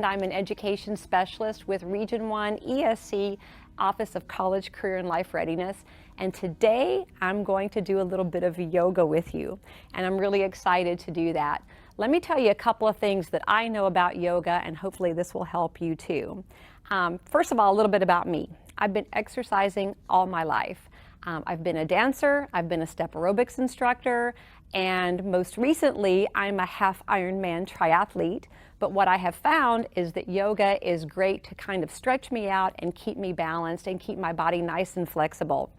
I'm an education specialist with Region 1 ESC, Office of College, Career, and Life Readiness. And today I'm going to do a little bit of yoga with you. And I'm really excited to do that. Let me tell you a couple of things that I know about yoga, and hopefully this will help you too. First of all, a little bit about me. I've been exercising all my life. I've been a dancer, I've been a step aerobics instructor, and most recently I'm a half Ironman triathlete. But what I have found is that yoga is great to kind of stretch me out and keep me balanced and keep my body nice and flexible.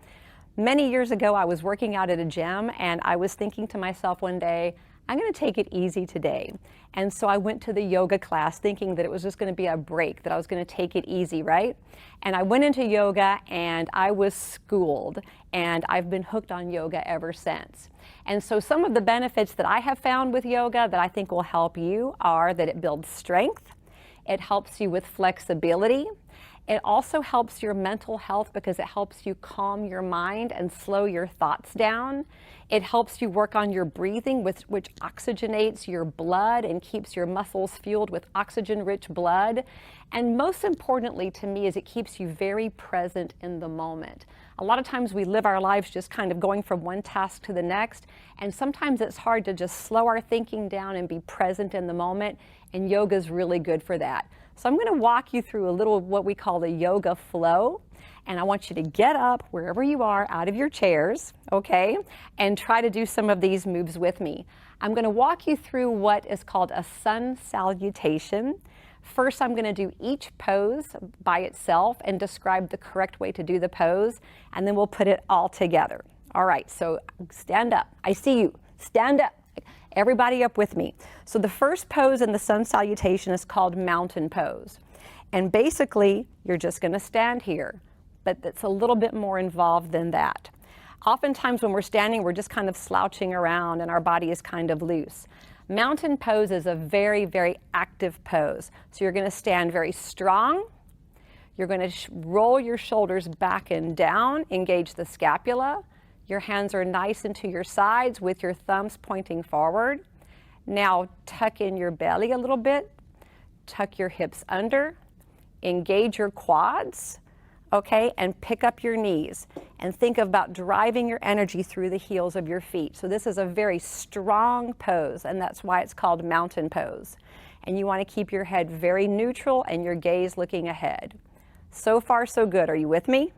Many years ago I was working out at a gym and I was thinking to myself one day, I'm going to take it easy today. And so I went to the yoga class thinking that it was just going to be a break, that I was going to take it easy, right? And I went into yoga and I was schooled, and I've been hooked on yoga ever since. And so some of the benefits that I have found with yoga that I think will help you are that it builds strength, it helps you with flexibility, it also helps your mental health because it helps you calm your mind and slow your thoughts down. It helps you work on your breathing, which oxygenates your blood and keeps your muscles fueled with oxygen-rich blood. And most importantly to me is it keeps you very present in the moment. A lot of times we live our lives just kind of going from one task to the next, and sometimes it's hard to just slow our thinking down and be present in the moment, and yoga is really good for that. So I'm going to walk you through a little what we call the yoga flow, and I want you to get up wherever you are out of your chairs, okay, and try to do some of these moves with me. I'm going to walk you through what is called a sun salutation. First, I'm going to do each pose by itself and describe the correct way to do the pose, and then we'll put it all together. All right, so stand up. I see you. Stand up. Everybody up with me. So the first pose in the sun salutation is called mountain pose. And basically, you're just going to stand here, but it's a little bit more involved than that. Oftentimes when we're standing, we're just kind of slouching around and our body is kind of loose. Mountain pose is a very, very active pose. So you're going to stand very strong. You're going to roll your shoulders back and down, engage the scapula. Your hands are nice into your sides with your thumbs pointing forward. Now tuck in your belly a little bit, tuck your hips under, engage your quads, okay, and pick up your knees. And think about driving your energy through the heels of your feet. So this is a very strong pose, and that's why it's called mountain pose. And you want to keep your head very neutral and your gaze looking ahead. So far, so good. Are you with me?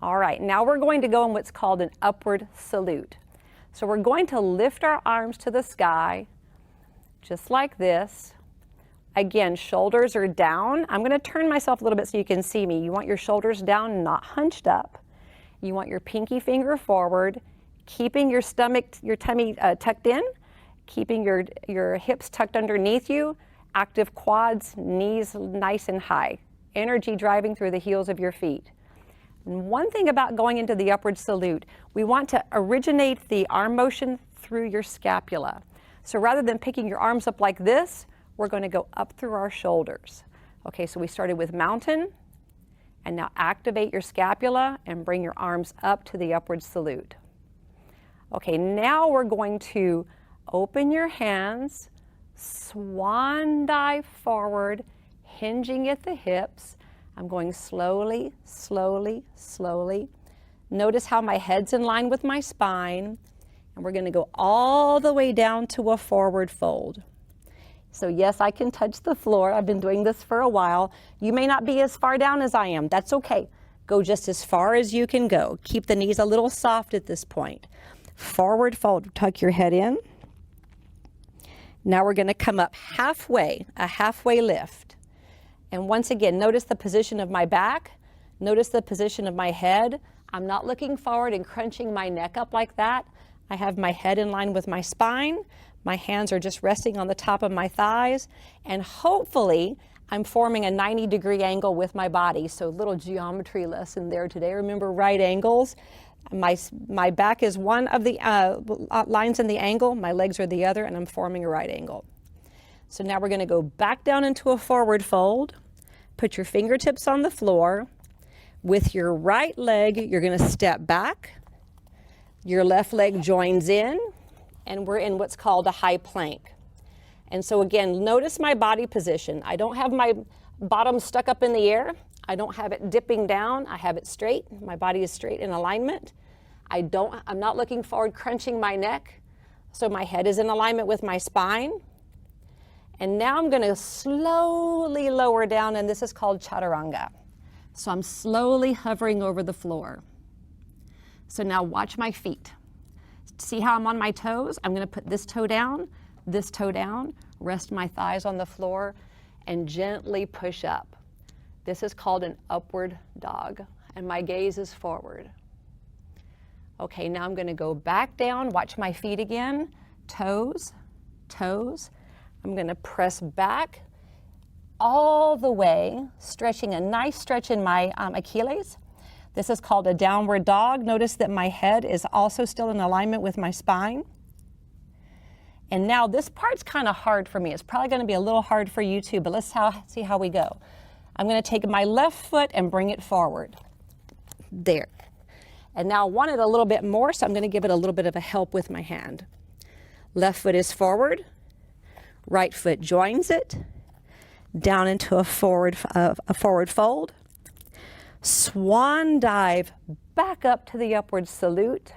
All right, now we're going to go in what's called an upward salute. So we're going to lift our arms to the sky, just like this. Again, shoulders are down. I'm going to turn myself a little bit so you can see me. You want your shoulders down, not hunched up. You want your pinky finger forward, keeping your stomach, your tummy tucked in, keeping your hips tucked underneath you, active quads, knees nice and high. Energy driving through the heels of your feet. And one thing about going into the upward salute, we want to originate the arm motion through your scapula. So rather than picking your arms up like this, we're going to go up through our shoulders. Okay, so we started with mountain, and now activate your scapula and bring your arms up to the upward salute. Okay, now we're going to open your hands, swan dive forward, hinging at the hips. I'm going slowly, slowly, slowly. Notice how my head's in line with my spine, and we're going to go all the way down to a forward fold. So yes, I can touch the floor. I've been doing this for a while. You may not be as far down as I am. That's okay. Go just as far as you can go. Keep the knees a little soft at this point. Forward fold, tuck your head in. Now we're going to come up halfway, a halfway lift. And once again, notice the position of my back. Notice the position of my head. I'm not looking forward and crunching my neck up like that. I have my head in line with my spine. My hands are just resting on the top of my thighs. And hopefully, I'm forming a 90-degree angle with my body. So a little geometry lesson there today. Remember right angles. My back is one of the lines in the angle. My legs are the other, and I'm forming a right angle. So now we're going to go back down into a forward fold. Put your fingertips on the floor. With your right leg, you're going to step back. Your left leg joins in, and we're in what's called a high plank. And so again, notice my body position. I don't have my bottom stuck up in the air. I don't have it dipping down. I have it straight. My body is straight in alignment. I'm not looking forward, crunching my neck. So my head is in alignment with my spine. And now I'm going to slowly lower down, and this is called chaturanga. So I'm slowly hovering over the floor. So now watch my feet. See how I'm on my toes? I'm going to put this toe down, rest my thighs on the floor, and gently push up. This is called an upward dog, and my gaze is forward. Okay, now I'm going to go back down, watch my feet again, toes, toes. I'm going to press back all the way, stretching a nice stretch in my Achilles. This is called a downward dog. Notice that my head is also still in alignment with my spine. And now this part's kind of hard for me. It's probably going to be a little hard for you too, but let's see how we go. I'm going to take my left foot and bring it forward. There. And now I want it a little bit more, so I'm going to give it a little bit of a help with my hand. Left foot is forward. Right foot joins it. Down into a forward fold. Swan dive back up to the upward salute.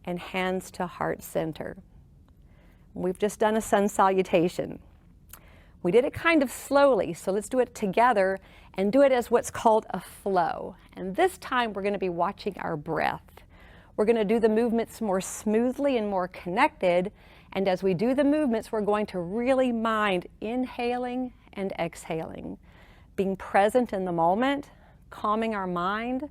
And hands to heart center. We've just done a sun salutation. We did it kind of slowly, so let's do it together and do it as what's called a flow. And this time we're going to be watching our breath. We're going to do the movements more smoothly and more connected. And as we do the movements, we're going to really mind inhaling and exhaling, being present in the moment, calming our mind,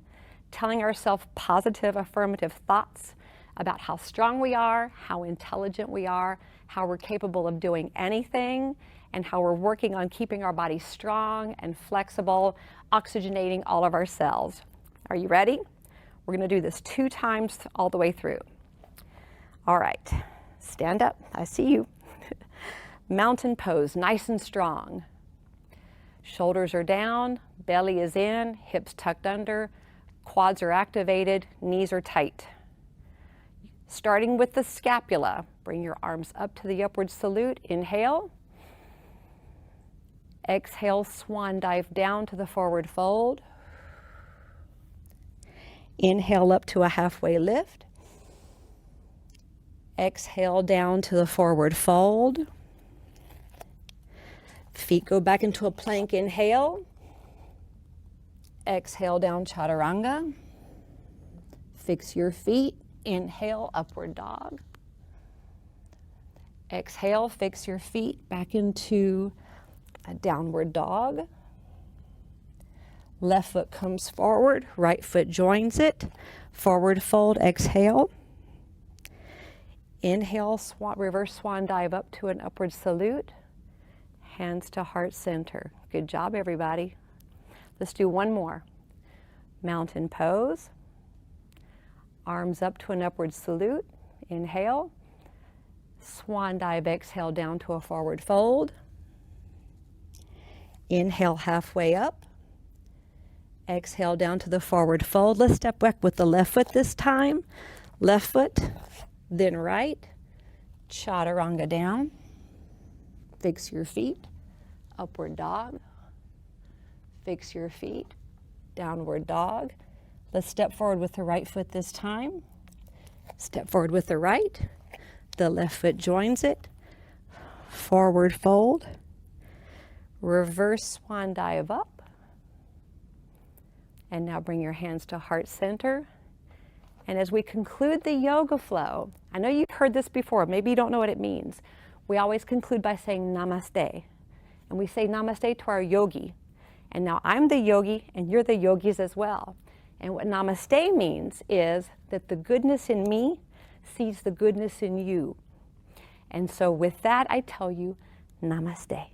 telling ourselves positive, affirmative thoughts about how strong we are, how intelligent we are, how we're capable of doing anything, and how we're working on keeping our body strong and flexible, oxygenating all of our cells. Are you ready? We're going to do this 2 times all the way through. All right, stand up. I see you. Mountain pose, nice and strong. Shoulders are down, belly is in, hips tucked under, quads are activated, knees are tight. Starting with the scapula, bring your arms up to the upward salute. Inhale. Exhale, swan dive down to the forward fold. Inhale up to a halfway lift. Exhale down to the forward fold. Feet go back into a plank. Inhale. Exhale down chaturanga. Fix your feet. Inhale, upward dog. Exhale, fix your feet back into a downward dog. Left foot comes forward, right foot joins it. Forward fold, exhale. Inhale, reverse swan dive up to an upward salute. Hands to heart center. Good job, everybody. Let's do one more. Mountain pose. Arms up to an upward salute. Inhale. Swan dive, exhale down to a forward fold. Inhale halfway up. Exhale down to the forward fold. Let's step back with the left foot this time. Left foot, then right. Chaturanga down. Fix your feet. Upward dog. Fix your feet. Downward dog. Let's step forward with the right foot this time. Step forward with the right. The left foot joins it. Forward fold. Reverse swan dive up. And now bring your hands to heart center. And as we conclude the yoga flow, I know you've heard this before, maybe you don't know what it means. We always conclude by saying namaste. And we say namaste to our yogi. And now I'm the yogi and you're the yogis as well. And what namaste means is that the goodness in me sees the goodness in you. And so with that, I tell you, namaste.